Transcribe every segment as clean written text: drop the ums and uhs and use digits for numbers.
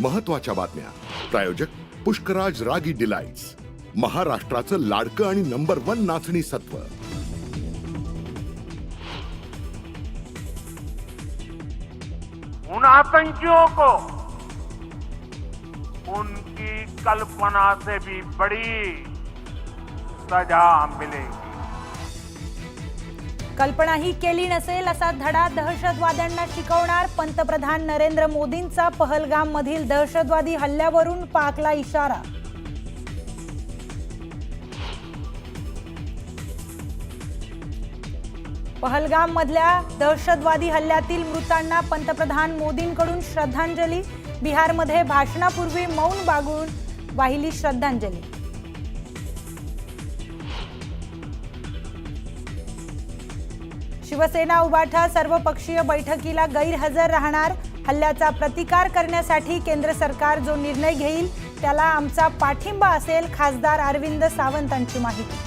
महत्त्वाच्या बातम्या. प्रायोजक पुष्कराज रागी डिलाइट्स, महाराष्ट्राचं लाडकं आणि नंबर 1 नाचणी सत्व. उन आतंकियों को उनकी कल्पना से भी बड़ी सजा मिलेगी. कल्पनाही केली नसेल असा धडा दहशतवाद्यांना शिकवणार पंतप्रधान नरेंद्र मोदींचा पहलगाम मधील दहशतवादी हल्ल्यावरून पाकला इशारा. पहलगाम मधल्या दहशतवादी हल्ल्यातील मृतांना पंतप्रधान मोदींकडून श्रद्धांजली. बिहारमध्ये भाषणापूर्वी मौन बाळगून वाहिली श्रद्धांजली. शिवसेना उभाठा सर्वपक्षीय बैठकीला गैरहजर राहणार. हल्ल्याचा प्रतिकार करण्यासाठी केंद्र सरकार जो निर्णय घेईल त्याला आमचा पाठिंबा असेल, खासदार अरविंद सावंतांची माहिती.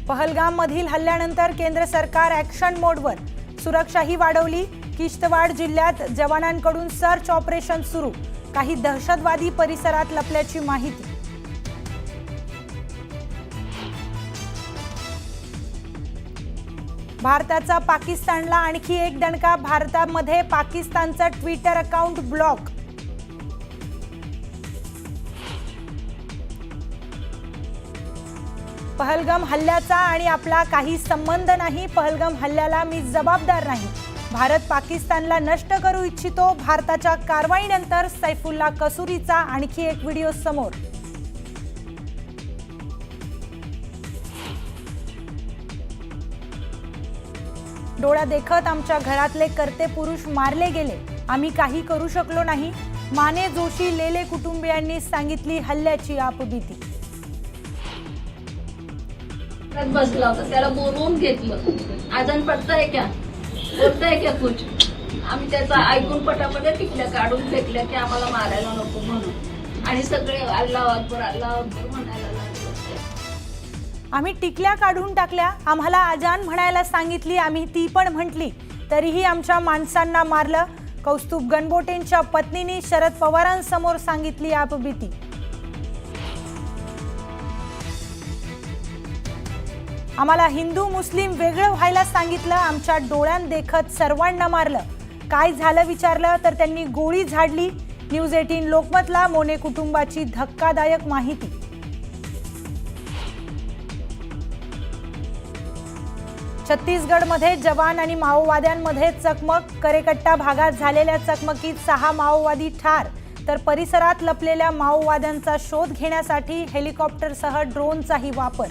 पहलगाम मधील हल्ल्यानंतर केंद्र सरकार ॲक्शन मोडवर. सुरक्षाही वाढवली. किश्तवाड जिल्ह्यात जवानांकडून सर्च ऑपरेशन सुरू. काही दहशतवादी परिसरात लपल्याची माहिती. भारताचा पाकिस्तानला आणखी एक दणका. भारतामध्ये पाकिस्तानचा ट्विटर अकाउंट ब्लॉक. पहलगाम हल्ल्याचा आणि आपला काही संबंध नाही. पहलगाम हल्ल्याला मी जबाबदार नाही. भारत पाकिस्तानला नष्ट करू इच्छितो. भारताच्या कारवाईनंतर सैफुल्ला कसूरीचा आणखी एक व्हिडिओ समोर. डोळा देखत आमच्या घरातले कर्ते पुरुष मारले गेले. आम्ही काही करू शकलो नाही. माने जोशी लेले कुटुंबियांनी सांगितली हल्ल्याची आपबीती. बसला होता, त्याला बोलवून घेतलं. आजन पडतंय क्या, बोलतंय क्या कुछ. आम्ही त्याचा ऐकून पटापट टिकल्या काढून फेकल्या की आम्हाला मारायला नको म्हणून. आणि सगळे अल्लाह अकबर म्हणायला लागले. आम्ही टिकल्या काढून टाकल्या. आम्हाला अजान म्हणायला सांगितली. आम्ही ती पण म्हटली. तरीही आमच्या माणसांना मारलं. कौस्तुभ गणबोटेंच्या पत्नीने शरद पवारांसमोर सांगितली आपबीती. आम्हाला हिंदू मुस्लिम वेगळं व्हायला सांगितलं. आमच्या डोळ्यांदेखत सर्वांना मारलं. काय झालं विचारलं तर त्यांनी गोळी झाडली. न्यूज 18 लोकमतला मोने कुटुंबाची धक्कादायक माहिती. छत्तीसगडमध्ये जवान आणि माओवाद्यांमध्ये चकमक. करेकट्टा भागात झालेल्या चकमकीत 6 माओवादी ठार. तर परिसरात लपलेल्या माओवाद्यांचा शोध घेण्यासाठी हेलिकॉप्टरसह ड्रोनचाही वापर.